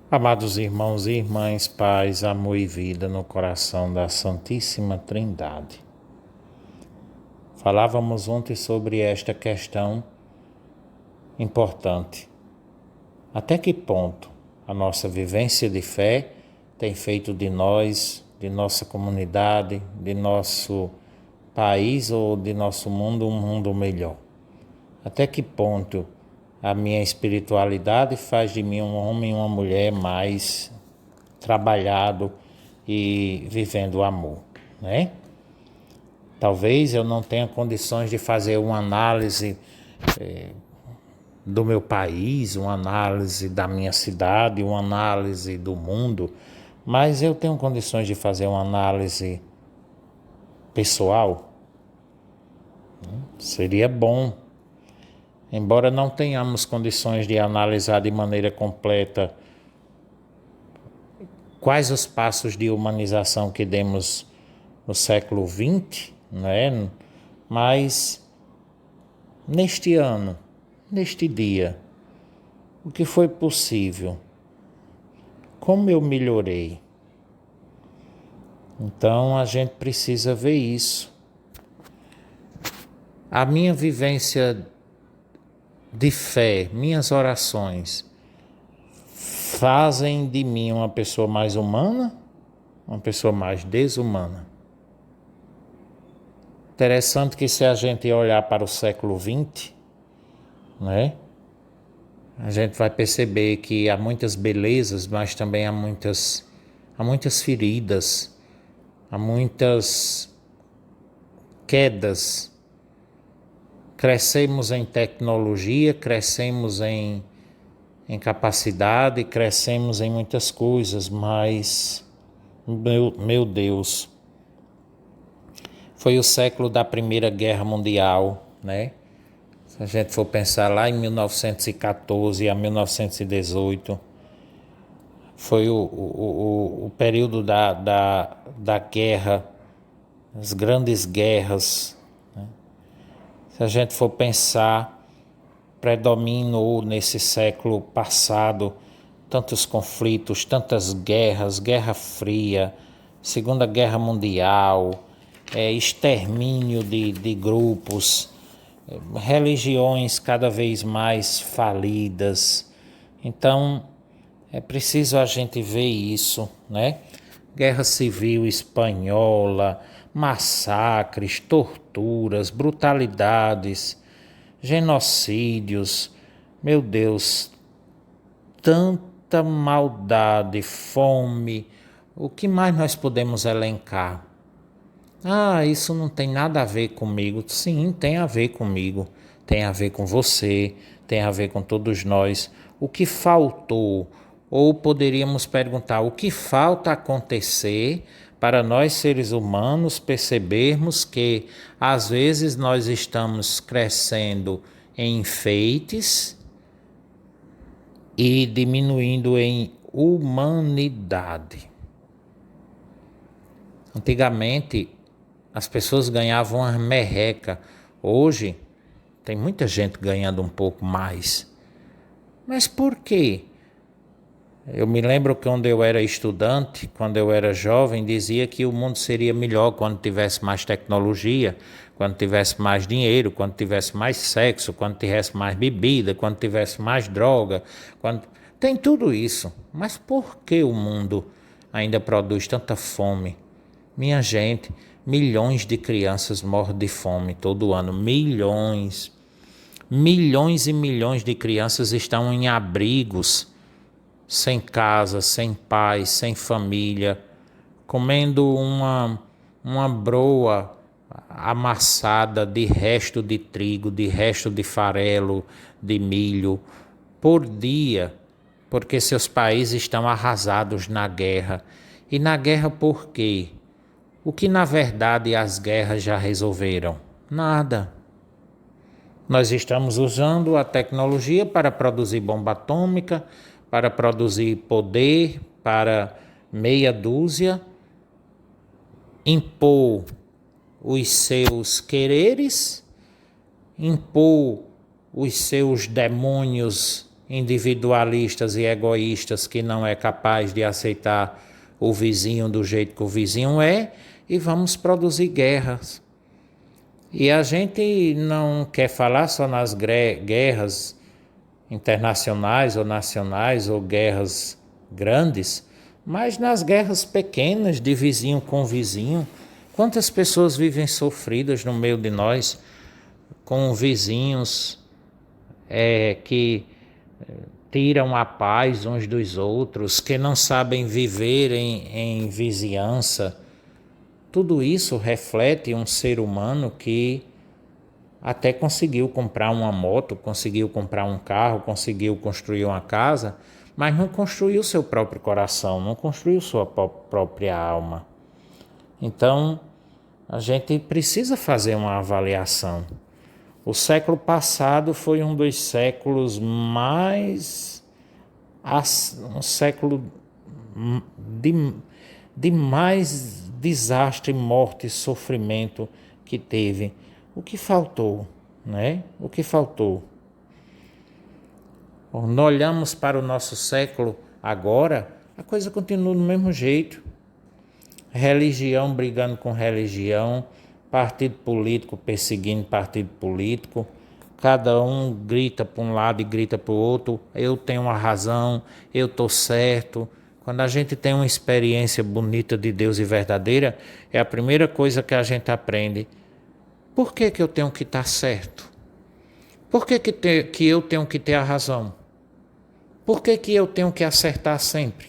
Amados irmãos e irmãs, paz, amor e vida no coração da Santíssima Trindade. Falávamos ontem sobre esta questão importante. Até que ponto a nossa vivência de fé tem feito de nós, de nossa comunidade, de nosso país ou de nosso mundo um mundo melhor? Até que ponto a minha espiritualidade faz de mim um homem e uma mulher mais trabalhado e vivendo o amor, né? Talvez eu não tenha condições de fazer uma análise do meu país, uma análise da minha cidade, uma análise do mundo, mas eu tenho condições de fazer uma análise pessoal. Seria bom, embora não tenhamos condições de analisar de maneira completa quais os passos de humanização que demos no século XX, né? Mas neste ano, neste dia, o que foi possível? Como eu melhorei? Então a gente precisa ver isso. A minha vivência de fé, minhas orações, fazem de mim uma pessoa mais humana, uma pessoa mais desumana? Interessante que se a gente olhar para o século XX, né, a gente vai perceber que há muitas belezas, mas também há muitas feridas, há muitas quedas. Crescemos em tecnologia, crescemos em capacidade, crescemos em muitas coisas, mas, meu Deus, foi o século da Primeira Guerra Mundial, né? Se a gente for pensar lá em 1914 a 1918, foi o período da guerra, as grandes guerras, né? Se a gente for pensar, predominou nesse século passado tantos conflitos, tantas guerras, Guerra Fria, Segunda Guerra Mundial, extermínio de grupos, religiões cada vez mais falidas. Então é preciso a gente ver isso, né? Guerra Civil Espanhola, massacres, torturas, brutalidades, genocídios, meu Deus, tanta maldade, fome, o que mais nós podemos elencar? Ah, isso não tem nada a ver comigo. Sim, tem a ver comigo, tem a ver com você, tem a ver com todos nós. O que faltou? Ou poderíamos perguntar, o que falta acontecer para nós seres humanos percebermos que às vezes nós estamos crescendo em enfeites e diminuindo em humanidade? Antigamente as pessoas ganhavam uma merreca. Hoje tem muita gente ganhando um pouco mais. Mas por quê? Eu me lembro que quando eu era estudante, quando eu era jovem, dizia que o mundo seria melhor quando tivesse mais tecnologia, quando tivesse mais dinheiro, quando tivesse mais sexo, quando tivesse mais bebida, quando tivesse mais droga. Tem tudo isso. Mas por que o mundo ainda produz tanta fome? Minha gente, milhões de crianças morrem de fome todo ano. Milhões. Milhões e milhões de crianças estão em abrigos, sem casa, sem pais, sem família, comendo uma broa amassada de resto de trigo, de resto de farelo, de milho, por dia, porque seus países estão arrasados na guerra. E na guerra por quê? O que na verdade as guerras já resolveram? Nada. Nós estamos usando a tecnologia para produzir bomba atômica, para produzir poder, para meia dúzia, impor os seus quereres, impor os seus demônios individualistas e egoístas que não é capaz de aceitar o vizinho do jeito que o vizinho é, e vamos produzir guerras. E a gente não quer falar só nas guerras internacionais ou nacionais ou guerras grandes, mas nas guerras pequenas de vizinho com vizinho. Quantas pessoas vivem sofridas no meio de nós, com vizinhos que tiram a paz uns dos outros, que não sabem viver em vizinhança. Tudo isso reflete um ser humano que até conseguiu comprar uma moto, conseguiu comprar um carro, conseguiu construir uma casa, mas não construiu seu próprio coração, não construiu sua própria alma. Então, a gente precisa fazer uma avaliação. O século passado foi um dos séculos um século de mais desastre, morte e sofrimento que teve. O que faltou, né? O que faltou? Nós olhamos para o nosso século agora, a coisa continua do mesmo jeito. Religião brigando com religião, partido político perseguindo partido político, cada um grita para um lado e grita para o outro, eu tenho a razão, eu estou certo. Quando a gente tem uma experiência bonita de Deus e verdadeira, é a primeira coisa que a gente aprende. Por que eu tenho que estar certo? Por que eu tenho que ter a razão? Por que eu tenho que acertar sempre?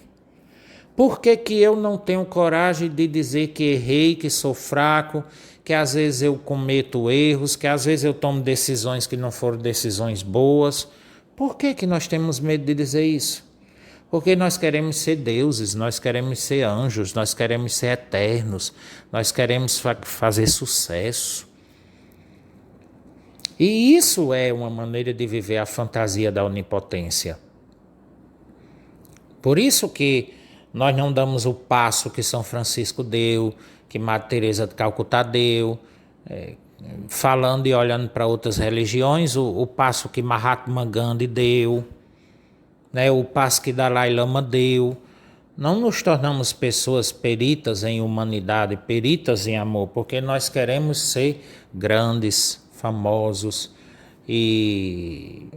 Por que eu não tenho coragem de dizer que errei, que sou fraco, que às vezes eu cometo erros, que às vezes eu tomo decisões que não foram decisões boas? Por que nós temos medo de dizer isso? Porque nós queremos ser deuses, nós queremos ser anjos, nós queremos ser eternos, nós queremos fazer sucesso. E isso é uma maneira de viver a fantasia da onipotência. Por isso que nós não damos o passo que São Francisco deu, que Madre Teresa de Calcutá deu, falando e olhando para outras religiões, o passo que Mahatma Gandhi deu, né, o passo que Dalai Lama deu. Não nos tornamos pessoas peritas em humanidade, peritas em amor, porque nós queremos ser grandes, famosos e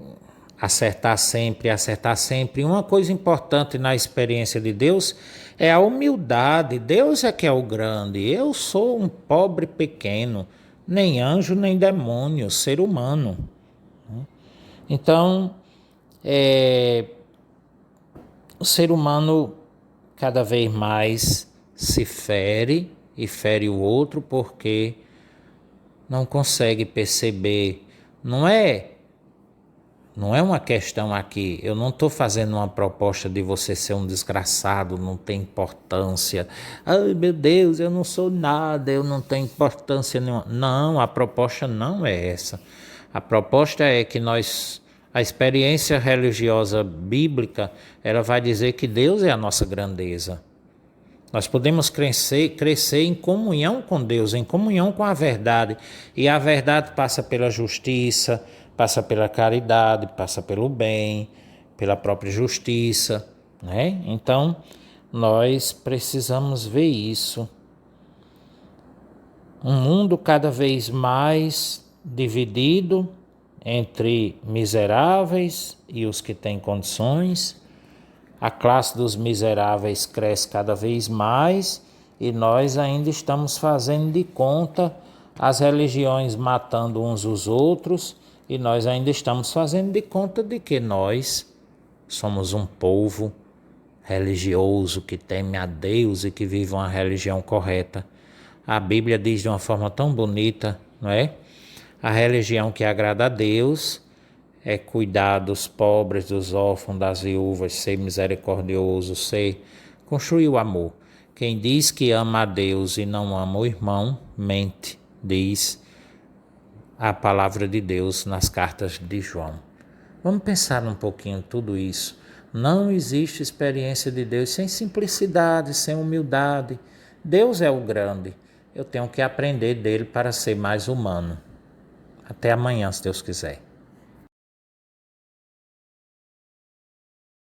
acertar sempre. Uma coisa importante na experiência de Deus é a humildade. Deus é que é o grande. Eu sou um pobre pequeno, nem anjo, nem demônio, ser humano. Então, o ser humano cada vez mais se fere e fere o outro porque não consegue perceber. Não é uma questão aqui, eu não estou fazendo uma proposta de você ser um desgraçado, não tem importância. Ai meu Deus, eu não sou nada, eu não tenho importância nenhuma. Não, a proposta não é essa. A proposta é que a experiência religiosa bíblica, ela vai dizer que Deus é a nossa grandeza. Nós podemos crescer em comunhão com Deus, em comunhão com a verdade. E a verdade passa pela justiça, passa pela caridade, passa pelo bem, pela própria justiça, né? Então, nós precisamos ver isso. Um mundo cada vez mais dividido entre miseráveis e os que têm condições. A classe dos miseráveis cresce cada vez mais e nós ainda estamos fazendo de conta, as religiões matando uns os outros, e nós ainda estamos fazendo de conta de que nós somos um povo religioso que teme a Deus e que vive uma religião correta. A Bíblia diz de uma forma tão bonita, não é? A religião que agrada a Deus é cuidar dos pobres, dos órfãos, das viúvas, ser misericordioso, construir o amor. Quem diz que ama a Deus e não ama o irmão, mente, diz a palavra de Deus nas cartas de João. Vamos pensar um pouquinho tudo isso. Não existe experiência de Deus sem simplicidade, sem humildade. Deus é o grande. Eu tenho que aprender dele para ser mais humano. Até amanhã, se Deus quiser.